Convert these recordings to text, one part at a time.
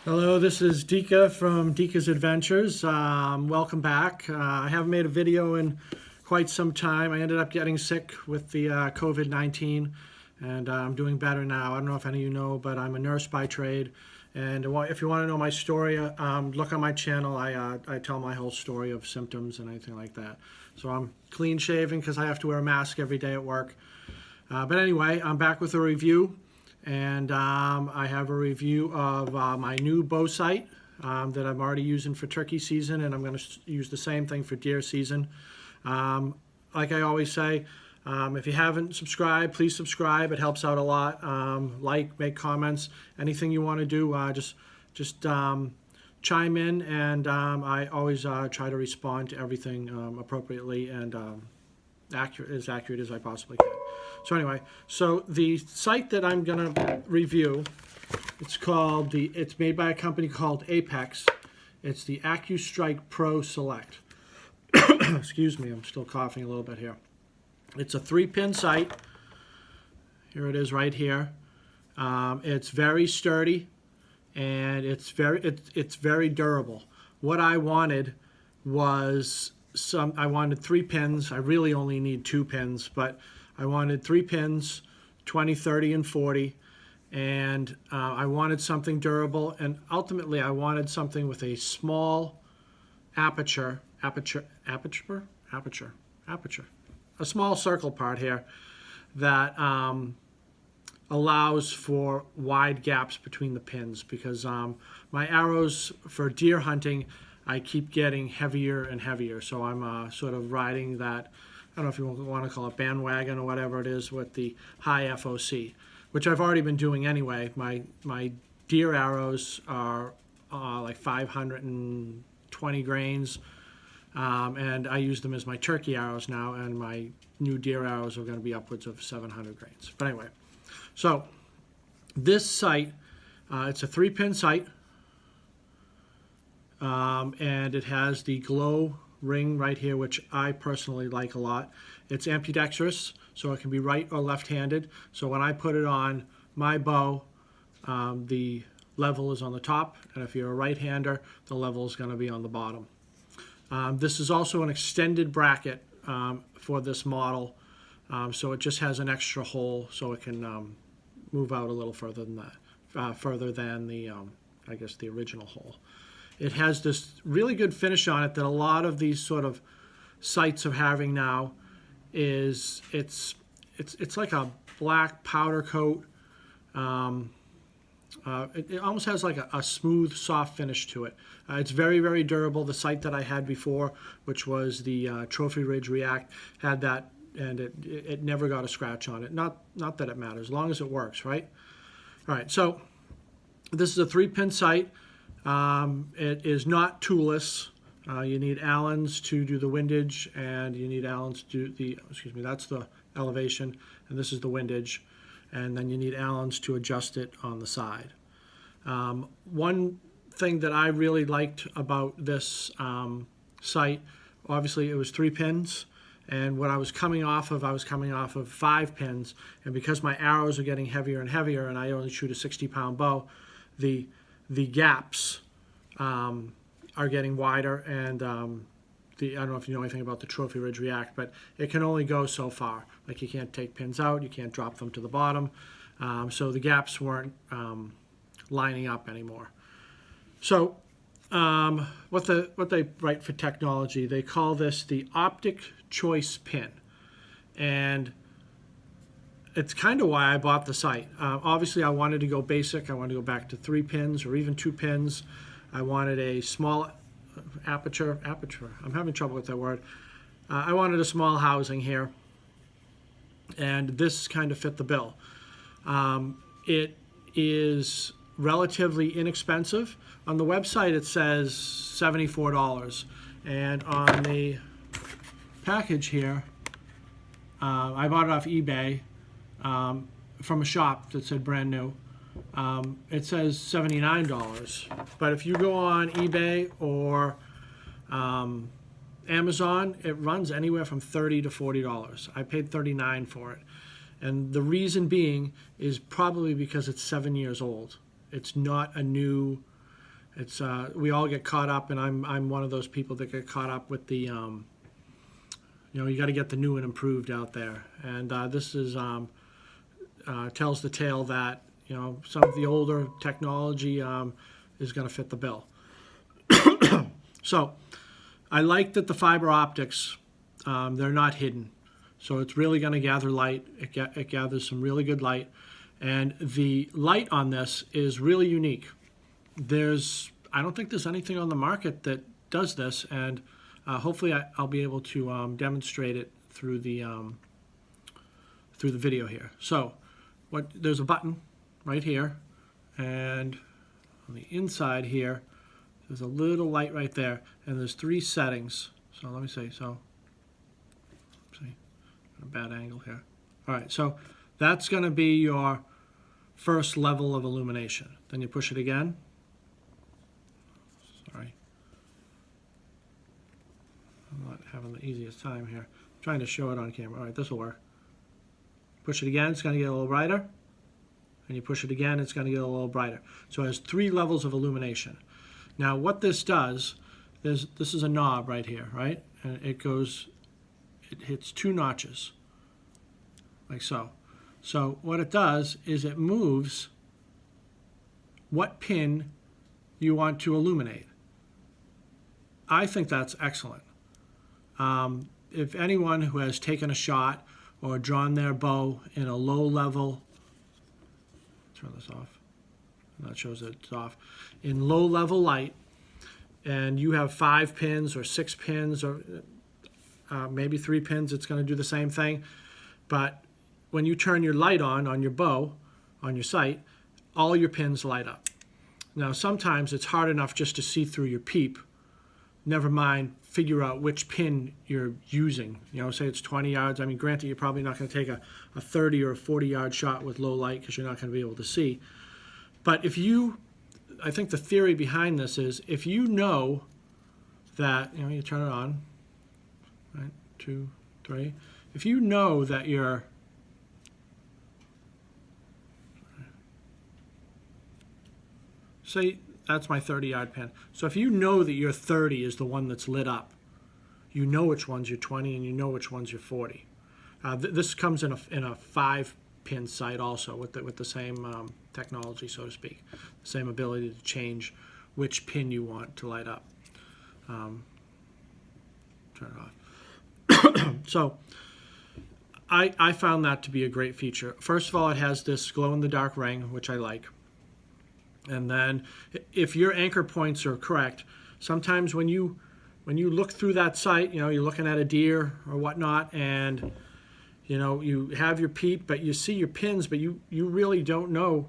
Hello, this is Dika from Dika's Adventures. Welcome back. I haven't made a video in quite some time. I ended up getting sick with the COVID-19 and I'm doing better now. I don't know if any of you know, but I'm a nurse by trade. And if you want to know my story, look on my channel. I tell my whole story of symptoms and anything like that. So I'm clean shaven because I have to wear a mask every day at work. But anyway, I'm back with a review. And I have a review of my new bowsight that I'm already using for turkey season, and I'm going to use the same thing for deer season. Like I always say, if you haven't subscribed, please subscribe. It helps out a lot. Like, make comments, anything you want to do, just chime in, and I always try to respond to everything appropriately and as accurate as I possibly can. So anyway, so the site that I'm going to review, it's made by a company called Apex. It's the accustrike Pro Select. Excuse me, I'm still coughing a little bit here. It's a 3-pin sight. Here it is right here. It's very sturdy and it's very durable. What I wanted was I wanted 3 pins. I really only need 2 pins, but I wanted 3 pins, 20, 30, and 40, and I wanted something durable, and ultimately I wanted something with a small aperture, a small circle part here that allows for wide gaps between the pins, because my arrows for deer hunting, I keep getting heavier and heavier, so I'm sort of riding that, I don't know if you want to call it bandwagon or whatever it is, with the high FOC, which I've already been doing anyway. My deer arrows are like 520 grains, and I use them as my turkey arrows now, and my new deer arrows are going to be upwards of 700 grains. But anyway, so this sight, it's a 3-pin sight, and it has the glow ring right here, which I personally like a lot. It's ambidextrous, so it can be right or left-handed. So when I put it on my bow, the level is on the top, and if you're a right-hander, the level is going to be on the bottom. This is also an extended bracket for this model, so it just has an extra hole, so it can move out a little further than that, further than the, I guess, the original hole. It has this really good finish on it that a lot of these sort of sights are having now. It's like a black powder coat. It almost has like a smooth, soft finish to it. It's very, very durable. The sight that I had before, which was the Trophy Ridge React, had that, and it never got a scratch on it. Not that it matters, as long as it works, right? All right, so this is a 3-pin sight. It is not toolless. You need Allens to do the windage, and you need Allens to do the, that's the elevation, and this is the windage, and then you need Allens to adjust it on the side. One thing that I really liked about this sight, obviously it was 3 pins, and what I was coming off of 5 pins, and because my arrows are getting heavier and heavier, and I only shoot a 60-pound bow, the gaps are getting wider, and I don't know if you know anything about the Trophy Ridge React, but it can only go so far. Like, you can't take pins out, you can't drop them to the bottom, so the gaps weren't lining up anymore. So what they write for technology, they call this the optic choice pin, and it's kind of why I bought the sight. Obviously, I wanted to go basic. I wanted to go back to 3 pins or even 2 pins. I wanted a small aperture. I'm having trouble with that word. I wanted a small housing here, and this kind of fit the bill. It is relatively inexpensive. On the website, it says $74, and on the package here, I bought it off eBay. From a shop that said brand new. It says $79, but if you go on eBay or Amazon, it runs anywhere from $30 to $40. I paid $39 for it, and the reason being is probably because it's 7 years old. It's not a new It's we all get caught up, and I'm one of those people that get caught up with the you got to get the new and improved out there, and this is tells the tale that some of the older technology is going to fit the bill. So I like that the fiber optics, they're not hidden, so it's really going to gather light. It gathers some really good light, and the light on this is really unique. I don't think there's anything on the market that does this, and hopefully I'll be able to demonstrate it through the video here. So there's a button right here, and on the inside here there's a little light right there, and there's 3 settings. So let me see. So a bad angle here. All right, so that's going to be your first level of illumination. Then you push it again. Sorry, I'm not having the easiest time here. I'm trying to show it on camera. All right, this will work. Push it again, it's going to get a little brighter. And you push it again, it's going to get a little brighter. So it has 3 levels of illumination. Now what this does, this is a knob right here, right? And it hits 2 notches, like so. So what it does is it moves what pin you want to illuminate. I think that's excellent. If anyone who has taken a shot or drawn their bow in a low level, turn this off, that shows that it's off, in low level light, and you have 5 pins or 6 pins or maybe 3 pins, it's going to do the same thing. But when you turn your light on your bow, on your sight, all your pins light up. Now sometimes it's hard enough just to see through your peep, never mind figure out which pin you're using. Say it's 20 yards. I mean, granted, you're probably not going to take a 30 or a 40 yard shot with low light because you're not going to be able to see. But I think the theory behind this is if you know that, you turn it on, right, 2, 3. If you know that you're, say that's my 30 yard pin. So if you know that your 30 is the one that's lit up, you know which one's your 20 and you know which one's your 40. This comes in a 5-pin sight also with the same technology, so to speak, the same ability to change which pin you want to light up. Turn it off. So I found that to be a great feature. First of all, it has this glow-in-the-dark ring, which I like. And then if your anchor points are correct, sometimes when you look through that sight, you're looking at a deer or whatnot, and you have your peep, but you see your pins, but you really don't know,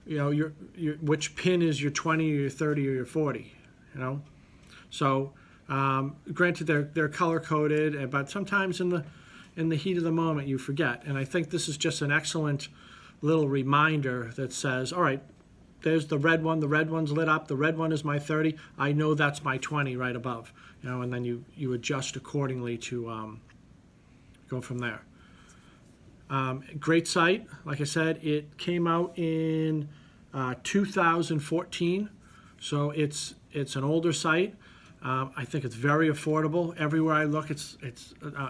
your which pin is your 20 or your 30 or your 40, So granted, they're color coded, but sometimes in the heat of the moment you forget. And I think this is just an excellent little reminder that says, all right, there's the red one. The red one's lit up. The red one is my 30. I know that's my 20 right above. And then you adjust accordingly to go from there. Great sight. Like I said, it came out in 2014, so it's an older sight. I think it's very affordable. Everywhere I look, it's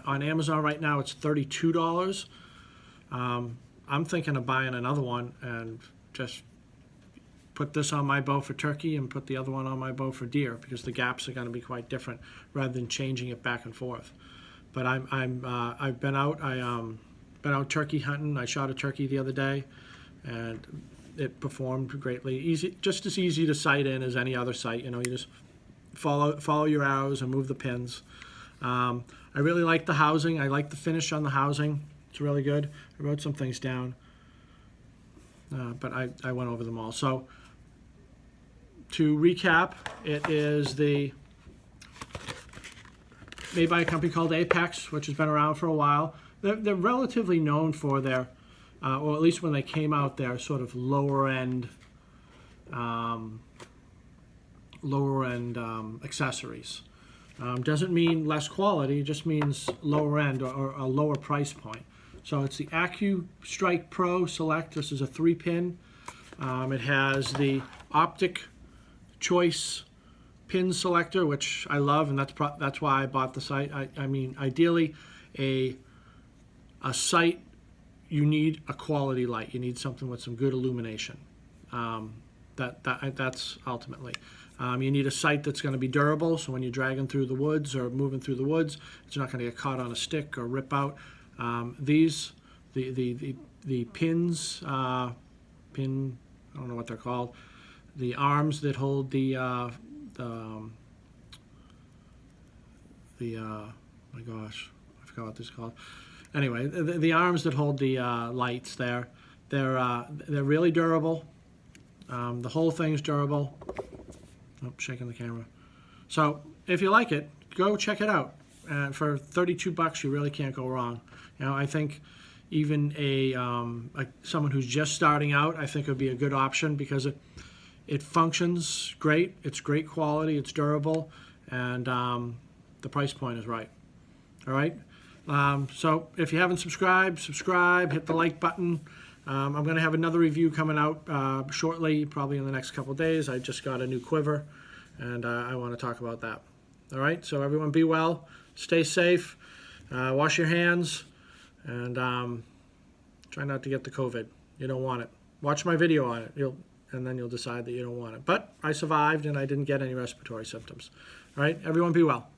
on Amazon right now. It's $32. I'm thinking of buying another one and just put this on my bow for turkey and put the other one on my bow for deer, because the gaps are going to be quite different rather than changing it back and forth. But I've been out turkey hunting. I shot a turkey the other day, and it performed greatly. Easy, just as easy to sight in as any other sight. You just follow your arrows and move the pins. I really like the housing. I like the finish on the housing. It's really good. I wrote some things down, but I went over them all. So to recap, it is made by a company called Apex, which has been around for a while. They're relatively known for their, or at least when they came out, their sort of lower end accessories. Doesn't mean less quality, it just means lower end or a lower price point. So it's the accustrike Pro Select. This is a 3-pin. It has the optic choice pin selector, which I love, and that's why I bought the sight. I mean, ideally, a sight, you need a quality light. You need something with some good illumination. That's ultimately. You need a sight that's going to be durable, so when you're dragging through the woods or moving through the woods, it's not going to get caught on a stick or rip out. The pins, I don't know what they're called, the arms that hold my gosh, I forgot what this is called. Anyway, the arms that hold the lights there, they're really durable. The whole thing's durable. Oh, shaking the camera. So if you like it, go check it out. For $32, you really can't go wrong. You know, I think even someone who's just starting out, I think it would be a good option because it functions great. It's great quality. It's durable, and the price point is right. All right. So if you haven't subscribed, subscribe. Hit the like button. I'm going to have another review coming out shortly, probably in the next couple of days. I just got a new quiver, and I want to talk about that. All right. So everyone, be well. Stay safe. Wash your hands, and try not to get the COVID. You don't want it. Watch my video on it. And then you'll decide that you don't want it. But I survived, and I didn't get any respiratory symptoms. All right. Everyone, be well.